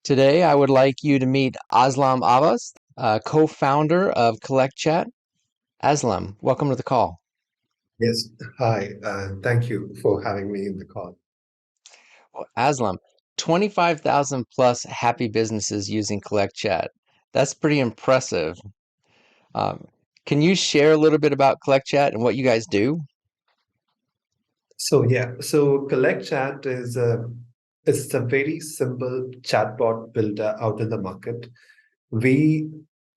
Today, I would like you to meet Aslam Abbas, co-founder of Collect.chat. Aslam, welcome to the call. Yes. Hi. Thank you for having me in the call. Well, Aslam, 25,000 plus happy businesses using Collect.chat. That's pretty impressive. Um, can you share a little bit about Collect.chat and what you guys do? So Collect Chat is it's a very simple chatbot built out in the market. We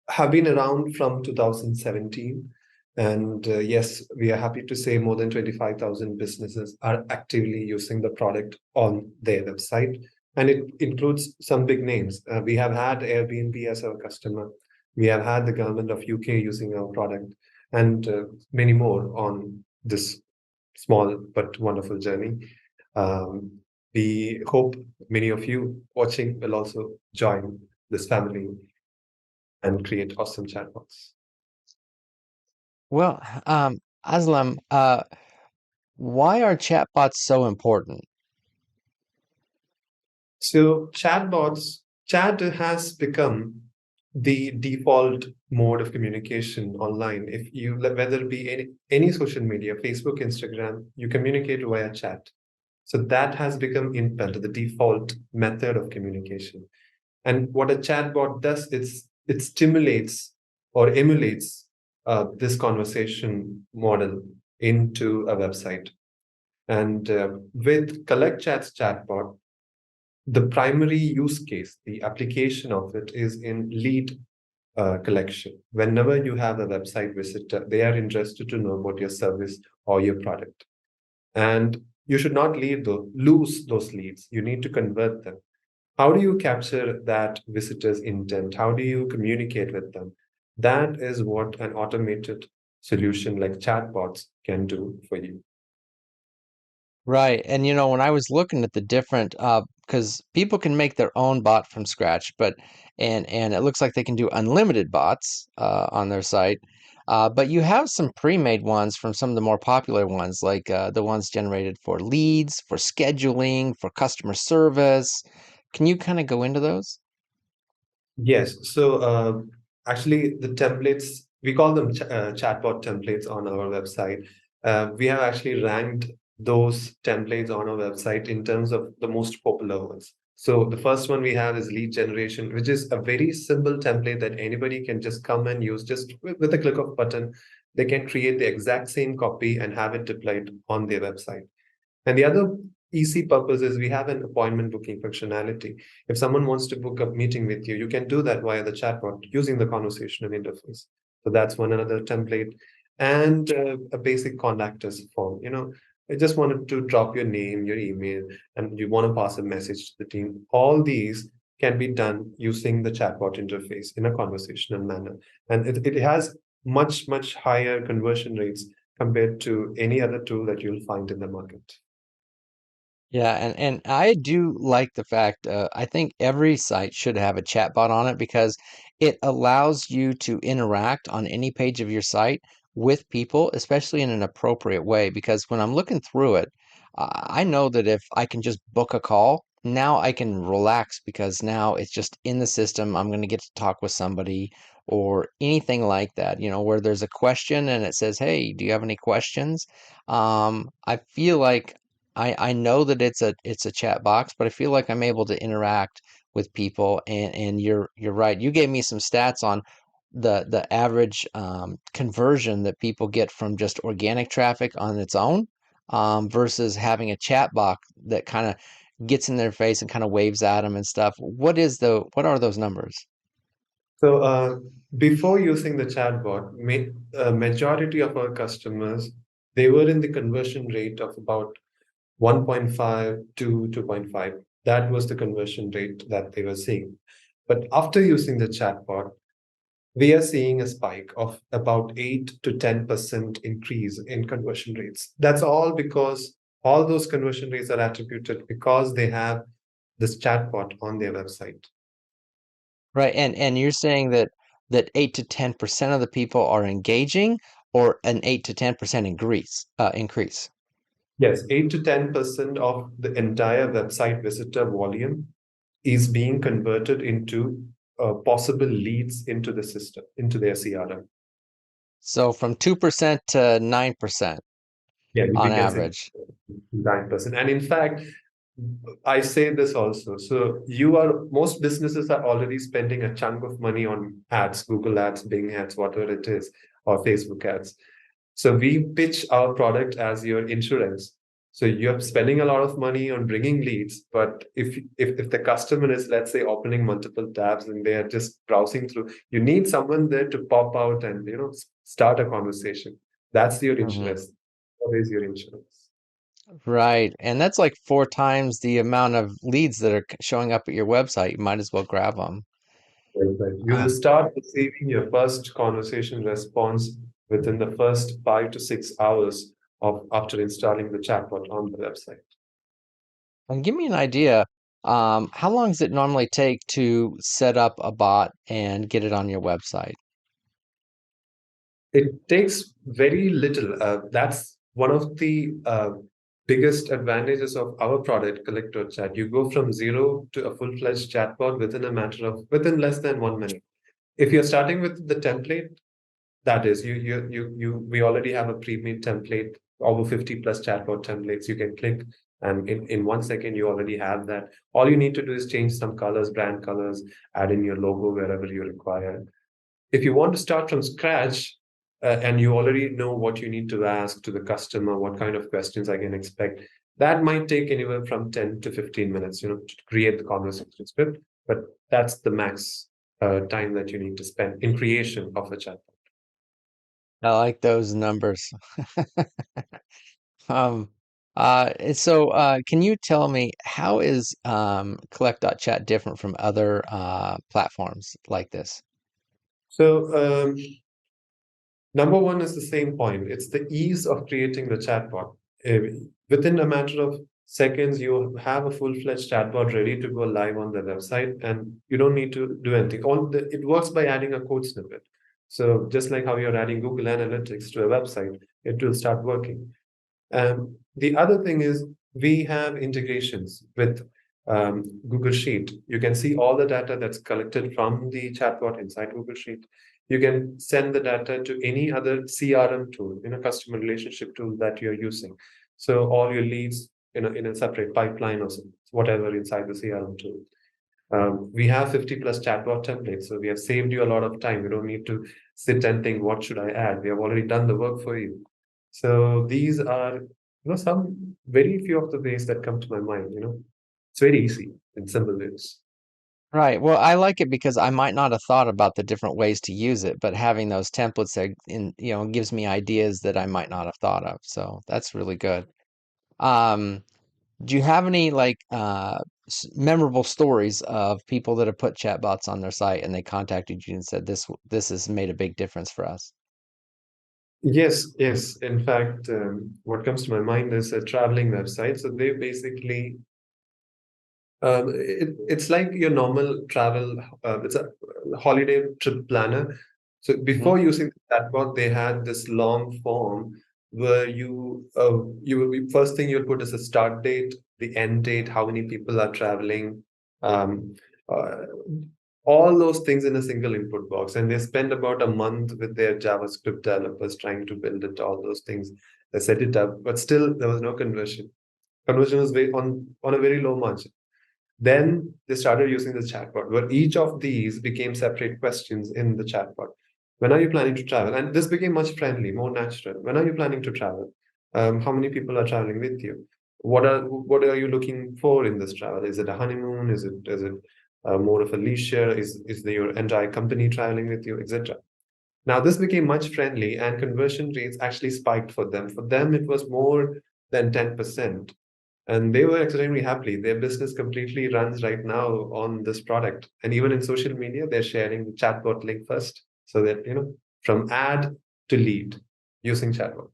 have been around from 2017, and yes, we are happy to say more than 25,000 businesses are actively using the product on their website, and it includes some big names. We have had Airbnb as our customer. We have had the government of UK using our product, and many more on this small but wonderful journey. Um, we hope many of you watching will also join this family and create awesome chatbots. Well, Aslam, why are chatbots so important? So chat has become the default mode of communication online. If you whether it be any social media, Facebook, Instagram, you communicate via chat. So that has become inbuilt, the default method of communication. And what a chatbot does, it stimulates or emulates this conversation model into a website. And with Collect Chat's chatbot, the primary use case, the application of it is in lead collection. Whenever you have a website visitor, they are interested to know about your service or your product. And you should not lose those leads. You need to convert them. How do you capture that visitor's intent? How do you communicate with them? That is what an automated solution like chatbots can do for you. Right. And when I was looking at the different because people can make their own bot from scratch, but and it looks like they can do unlimited bots on their site. But you have some pre-made ones from some of the more popular ones, like the ones generated for leads, for scheduling, for customer service. Can you kind of go into those? Yes. So actually, the templates, we call them chatbot templates on our website. We have actually ranked those templates on our website in terms of the most popular ones. So the first one we have is lead generation, which is a very simple template that anybody can just come and use just with a click of button. They can create the exact same copy and have it deployed on their website. And the other easy purpose is we have an appointment booking functionality. If someone wants to book a meeting with you, you can do that via the chatbot using the conversational interface. So that's one another template. And a basic contact us form. I just wanted to drop your name, your email, and you want to pass a message to the team. All these can be done using the chatbot interface in a conversational manner. And it has much, much higher conversion rates compared to any other tool that you'll find in the market. Yeah, and I do like the fact I think every site should have a chatbot on it because it allows you to interact on any page of your site with people, especially in an appropriate way. Because when I'm looking through it, I know that if I can just book a call, now I can relax because now it's just in the system. I'm going to get to talk with somebody or anything like that, where there's a question and it says, "Hey, do you have any questions?" I feel like I know that it's a chat box, but I feel like I'm able to interact with people and you're right. You gave me some stats on the average conversion that people get from just organic traffic on its own versus having a chat box that kind of gets in their face and kind of waves at them and stuff. What are those numbers? So before using the chatbot, majority of our customers, they were in the conversion rate of about 1.5 to 2.5. That was the conversion rate that they were seeing. But after using the chatbot, we are seeing a spike of about 8 to 10% increase in conversion rates. That's all because all those conversion rates are attributed because they have this chatbot on their website. Right, and you're saying that 8 to 10% of the people are engaging, or an 8 to 10% increase. Yes, 8 to 10% of the entire website visitor volume is being converted into possible leads into the system, into their CRM. So from 2% to 9% Yeah, on we can say average. 9%. And in fact, I say this also. So you are most businesses are already spending a chunk of money on ads, Google ads, Bing ads, whatever it is, or Facebook ads. So we pitch our product as your insurance. So you're spending a lot of money on bringing leads, but if the customer is, let's say, opening multiple tabs and they are just browsing through, you need someone there to pop out and start a conversation. That's your Hmm. insurance. What is your insurance? Right. And that's like 4 times the amount of leads that are showing up at your website. You might as well grab them. Right, right. You will start receiving your first conversation response within the first 5 to 6 hours of after installing the chatbot on the website. And give me an idea, how long does it normally take to set up a bot and get it on your website? It takes very little. That's one of the biggest advantages of our product, Collect.chat. You go from zero to a full-fledged chatbot within less than 1 minute. If you're starting with the template, that is, we already have a pre-made template, over 50 plus chatbot templates. You can click, and in 1 second, you already have that. All you need to do is change some colors, brand colors, add in your logo wherever you require. If you want to start from scratch, and you already know what you need to ask to the customer, what kind of questions I can expect, that might take anywhere from 10 to 15 minutes, to create the conversation script. But that's the max time that you need to spend in creation of a chat. I like those numbers. Um, can you tell me how is Collect.chat different from other platforms like this? So, number one is the same point. It's the ease of creating the chatbot. Within a matter of seconds, you have a full-fledged chatbot ready to go live on the website, and you don't need to do anything. It works by adding a code snippet. So just like how you're adding Google Analytics to a website, it will start working. The other thing is we have integrations with Google Sheet. You can see all the data that's collected from the chatbot inside Google Sheet. You can send the data to any other CRM tool, customer relationship tool that you're using. So all your leads in a separate pipeline or whatever inside the CRM tool. We have 50 plus chatbot templates, so we have saved you a lot of time. You don't need to sit and think, what should I add? We have already done the work for you. So these are, some very few of the ways that come to my mind. It's very easy in simple ways. Right. Well, I like it because I might not have thought about the different ways to use it, but having those templates there gives me ideas that I might not have thought of. So that's really good. Um, do you have any like memorable stories of people that have put chatbots on their site and they contacted you and said this has made a big difference for us? Yes, yes. In fact, what comes to my mind is a traveling website. So they basically it's like your normal travel. It's a holiday trip planner. So Hmm. before using the chatbot, they had this long form where first thing you'll put is a start date, the end date, how many people are traveling, um, uh, all those things in a single input box. And they spend about a month with their JavaScript developers trying to build it, all those things. They set it up, but still there was no conversion. Conversion was on a very low margin. Then they started using the chatbot, where each of these became separate questions in the chatbot. When are you planning to travel? And this became much friendly, more natural. When are you planning to travel? How many people are traveling with you? What are you looking for in this travel? Is it a honeymoon? Is it more of a leisure? Is your entire company traveling with you, etc. Now this became much friendly, and conversion rates actually spiked for them. For them, it was more than 10%. And they were extremely happy. Their business completely runs right now on this product. And even in social media, they're sharing the chatbot link first. So that, from ad to lead using chatbot.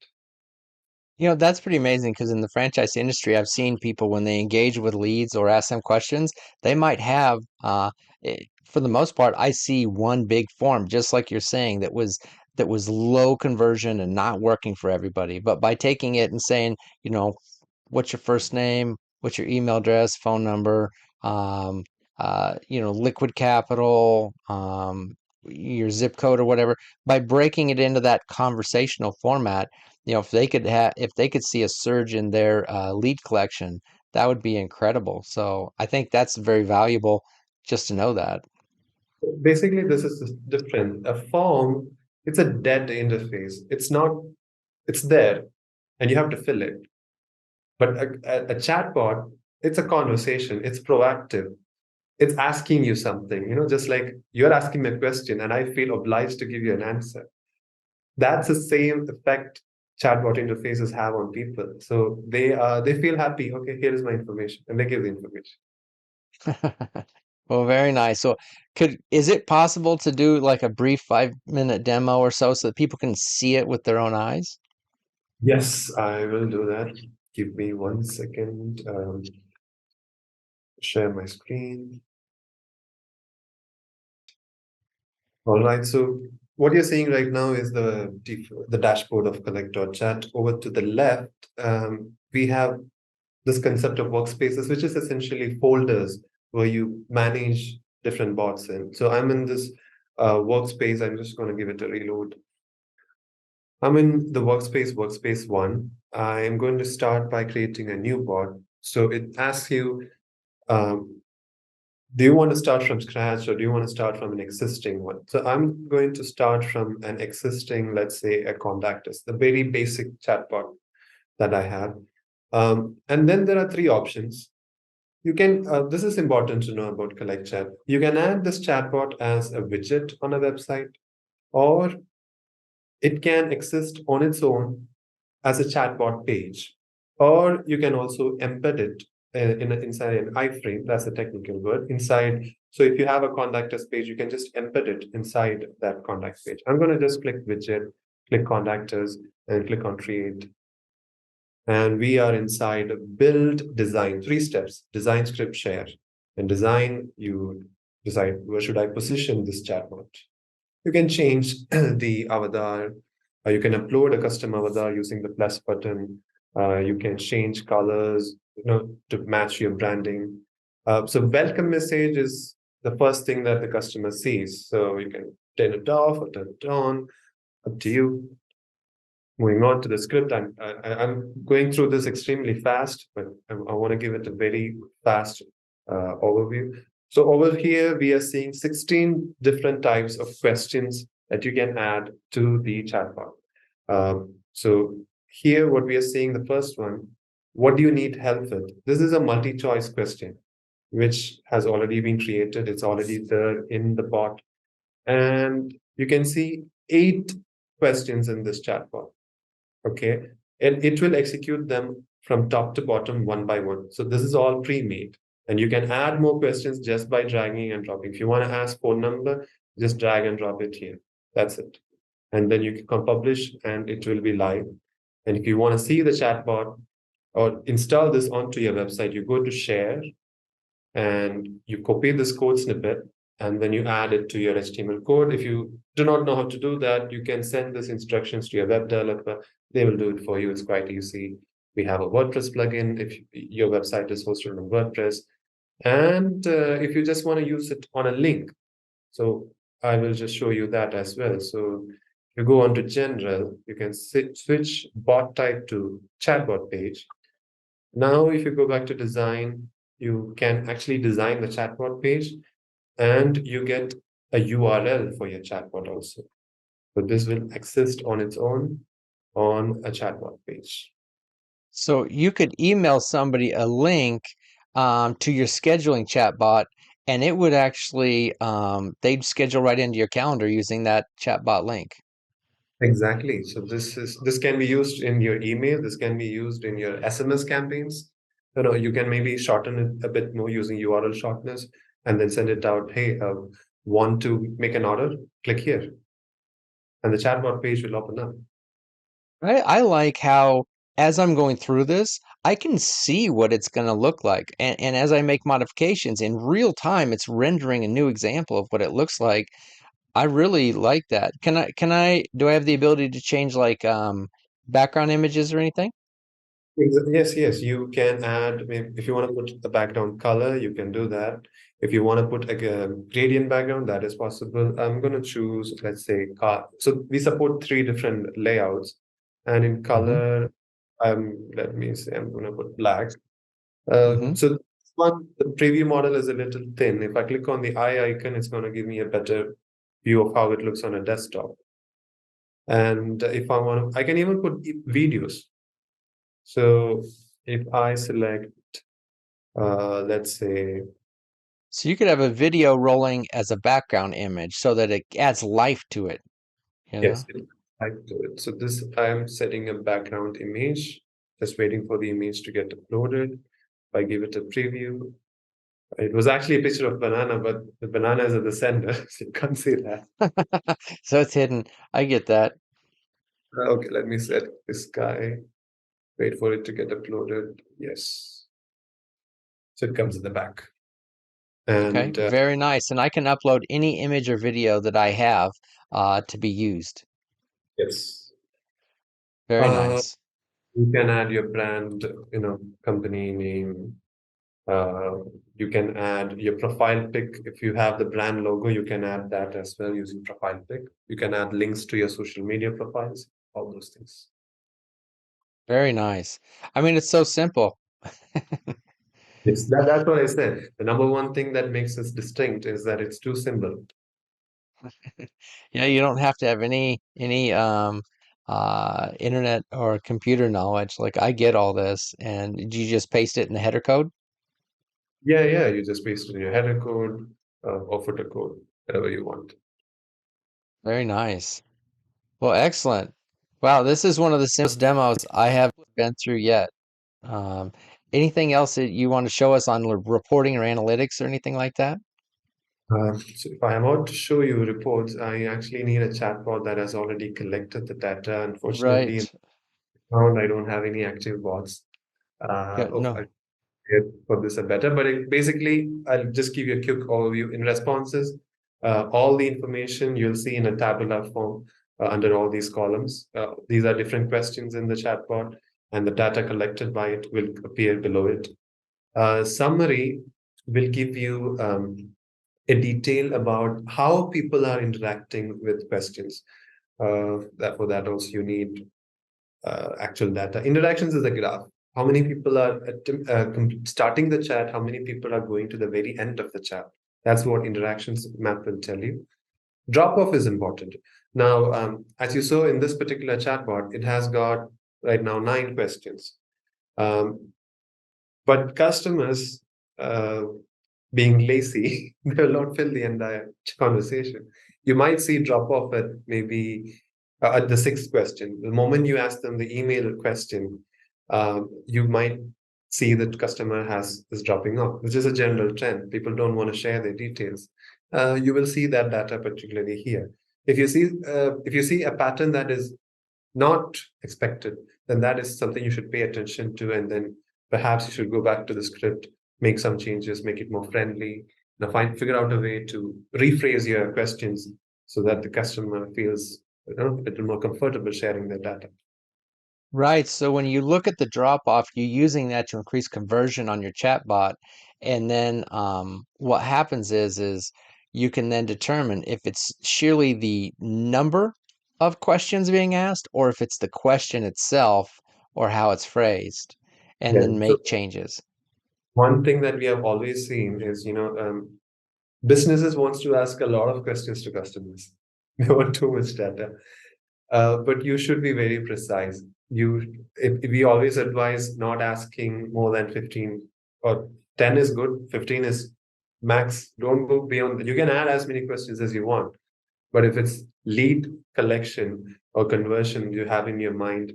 That's pretty amazing because in the franchise industry, I've seen people when they engage with leads or ask them questions, they might have, for the most part, I see one big form, just like you're saying, that was low conversion and not working for everybody. But by taking it and saying, what's your first name, what's your email address, phone number, um, liquid capital, your zip code or whatever, by breaking it into that conversational format, if they could see a surge in their lead collection, that would be incredible. So I think that's very valuable just to know that. Basically, this is different. A form, it's a dead interface. It's not, it's there and you have to fill it. But a chatbot, it's a conversation, it's proactive, it's asking you something, just like you're asking me a question and I feel obliged to give you an answer. That's the same effect chatbot interfaces have on people. So they feel happy. Okay, here is my information, and they give the information. Well, very nice. So, is it possible to do like a brief 5-minute demo or so that people can see it with their own eyes? Yes, I will do that. Give me 1 second. Share my screen. All right. So what you're seeing right now is the dashboard of Collect.chat. Over to the left, we have this concept of workspaces, which is essentially folders where you manage different bots in. So I'm in this workspace. I'm just going to give it a reload. I'm in the workspace one. I'm going to start by creating a new bot. So it asks you, um, do you want to start from scratch or do you want to start from an existing one? So I'm going to start from an existing, let's say a contact us, the very basic chatbot that I have. And then there are three options. You can, this is important to know about Collect Chat. You can add this chatbot as a widget on a website, or it can exist on its own as a chatbot page, or you can also embed it inside an iframe. That's a technical word. Inside, so if you have a contact us page, you can just embed it inside that contact page. I'm going to just click widget, click contact us, and click on create. And we are inside build, design, three steps: design, script, share. And design, you decide where should I position this chatbot. You can change the avatar. You can upload a custom avatar using the plus button. You can change colors, to match your branding. So welcome message is the first thing that the customer sees. So you can turn it off or turn it on, up to you. Moving on to the script, I'm going through this extremely fast, but I want to give it a very fast overview. So over here, we are seeing 16 different types of questions that you can add to the chatbot. So here, what we are seeing, the first one, what do you need help with? This is a multi-choice question, which has already been created. It's already there in the bot. And you can see 8 questions in this chatbot. Okay, and it will execute them from top to bottom one by one. So this is all pre-made, and you can add more questions just by dragging and dropping. If you want to ask phone number, just drag and drop it here. That's it. And then you can publish and it will be live. And if you want to see the chatbot or install this onto your website, you go to share and you copy this code snippet and then you add it to your HTML code. If you do not know how to do that, you can send these instructions to your web developer. They will do it for you. It's quite easy. We have a WordPress plugin if your website is hosted on WordPress. And if you just want to use it on a link, so I will just show you that as well. So if you go on to general, you can switch bot type to chatbot page. Now, if you go back to design, you can actually design the chatbot page and you get a URL for your chatbot also. So this will exist on its own on a chatbot page. So you could email somebody a link to your scheduling chatbot, and it would actually they'd schedule right into your calendar using that chatbot link. Exactly. So this can be used in your email. This can be used in your SMS campaigns. You can maybe shorten it a bit more using URL shortness and then send it out. Hey, want to make an order? Click here, and the chatbot page will open up. I like how, as I'm going through this, I can see what it's going to look like. And as I make modifications in real time, it's rendering a new example of what it looks like. I really like that. Do I have the ability to change like background images or anything? Yes, yes, you can add, I mean, if you want to put the background color, you can do that. If you want to put a gradient background, that is possible. I'm going to choose, let's say, car. So we support three different layouts. And in Hmm. color, let me say, I'm going to put black. Hmm. So this one, the preview model is a little thin. If I click on the eye icon, it's going to give me a better view of how it looks on a desktop. And if I want to, I can even put videos. So if I select, let's say, So you could have a video rolling as a background image so that it adds life to it, you yes, know? I do it. So this, I'm setting a background image, just waiting for the image to get uploaded. If I give it a preview, it was actually a picture of banana, but the banana is at the center, so you can't see that. So it's hidden. I get that. Okay, let me set this guy, wait for it to get uploaded. Yes. So it comes in the back. Okay, And very nice. And I can upload any image or video that I have to be used. yes. Very Uh, nice. you can add your brand, company name. Uh, you can add your profile pic. If you have the brand logo, you can add that as well using profile pic. You can add links to your social media profiles, all those things. Very nice. I mean, it's so simple. Yes, that's what I said. The number one thing that makes us distinct is that it's too simple. Yeah, you don't have to have any internet or computer knowledge. Like I get all this, and you just paste it in the header code? Yeah, yeah, you just paste it in your header code or footer code, whatever you want. Very nice. Well, excellent. Wow, this is one of the simplest demos I have been through yet. Um, Anything else that you want to show us on reporting or analytics or anything like that? So if I am about to show you reports, I actually need a chatbot that has already collected the data. Unfortunately, in Right. found I don't have any active bots. Yeah, I no. it for this a better, but basically, I'll just give you a quick overview. In responses, all the information you'll see in a tabular form under all these columns. These are different questions in the chatbot, and the data collected by it will appear below it. Summary will give you a detail about how people are interacting with questions. For that also you need actual data. Interactions is a graph. How many people are starting the chat? How many people are going to the very end of the chat? That's what interactions map will tell you. Drop off is important. Now, as you saw in this particular chatbot, it has got right now 9 questions. Um, but customers, being lazy, they will not fill the entire conversation. You might see drop off at maybe at the sixth question. The moment you ask them the email question, you might see that customer has is dropping off, which is a general trend. People don't want to share their details. You will see that data particularly here. If you see a pattern that is not expected, then that is something you should pay attention to. And then perhaps you should go back to the script, make some changes, make it more friendly, figure out a way to rephrase your questions so that the customer feels a little more comfortable sharing their data. Right. So when you look at the drop off, you're using that to increase conversion on your chatbot. And then what happens is you can then determine if it's sheerly the number of questions being asked or if it's the question itself or how it's phrased, and Yeah. then So make changes. one thing that we have always seen is, businesses wants to ask a lot of questions to customers. They want too much data. But you should be very precise. If we always advise not asking more than 15 or 10 is good, 15 is max. Don't go beyond that. You can add as many questions as you want. But if it's lead collection or conversion you have in your mind,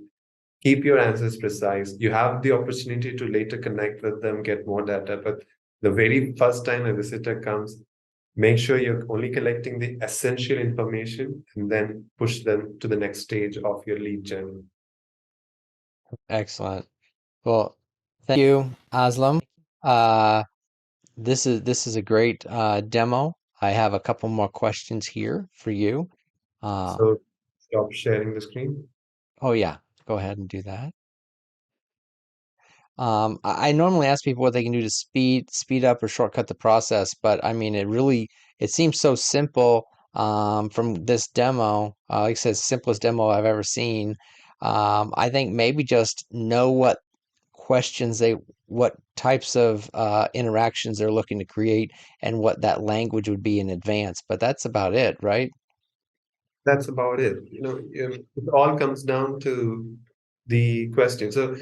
keep your answers precise. You have the opportunity to later connect with them, get more data. But the very first time a visitor comes, make sure you're only collecting the essential information and then push them to the next stage of your lead journey. Excellent. Well, thank you, Aslam. Uh, this is a great demo. I have a couple more questions here for you. So Um, stop sharing the screen. oh yeah, go ahead and do that. I normally ask people what they can do to speed up or shortcut the process, but I mean, it seems so simple from this demo. Like I said, simplest demo I've ever seen. I think maybe just know what types of interactions they're looking to create and what that language would be in advance. But that's about it, right? That's about it. It all comes down to the question. So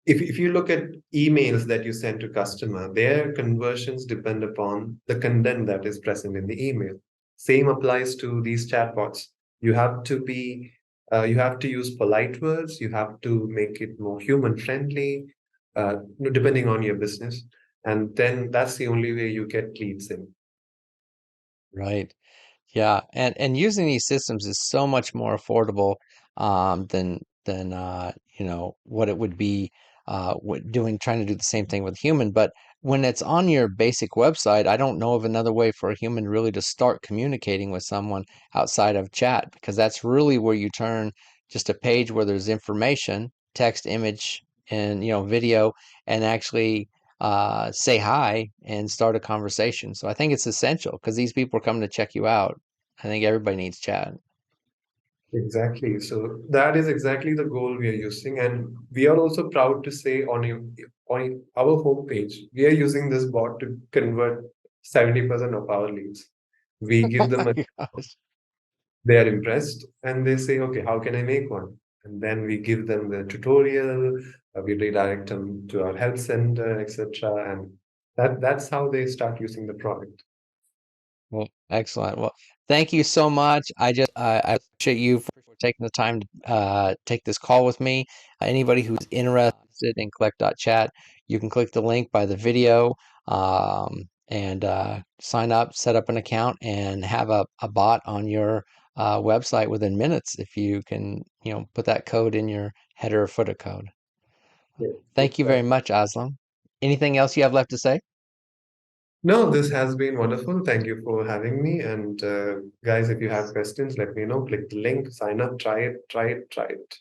if you look at emails that you send to customer, their conversions depend upon the content that is present in the email. Same applies to these chatbots. You have to be, you have to use polite words. You have to make it more human friendly, depending on your business. And then that's the only way you get leads in. Right. Yeah, and using these systems is so much more affordable than what it would be doing trying to do the same thing with human. But when it's on your basic website, I don't know of another way for a human really to start communicating with someone outside of chat because that's really where you turn just a page where there's information, text, image, and video, and actually say hi and start a conversation. So I think it's essential because these people are coming to check you out. I think everybody needs chat. Exactly. So that is exactly the goal we are using. And we are also proud to say on our homepage, we are using this bot to convert 70% of our leads. We give them a, Gosh. they are impressed and they say, okay, how can I make one? And then we give them the tutorial, we redirect them to our help center, etc. And that's how they start using the product. Well, excellent. Well, thank you so much. I appreciate you for taking the time to take this call with me. Anybody who's interested in Collect.chat, you can click the link by the video and sign up, set up an account, and have a bot on your website within minutes if you can, put that code in your header or footer code. Yes, Thank you very exactly. much, Aslam. Anything else you have left to say? No, this has been wonderful. Thank you for having me. And guys, if you have questions, let me know. Click the link, sign up, try it, try it, try it.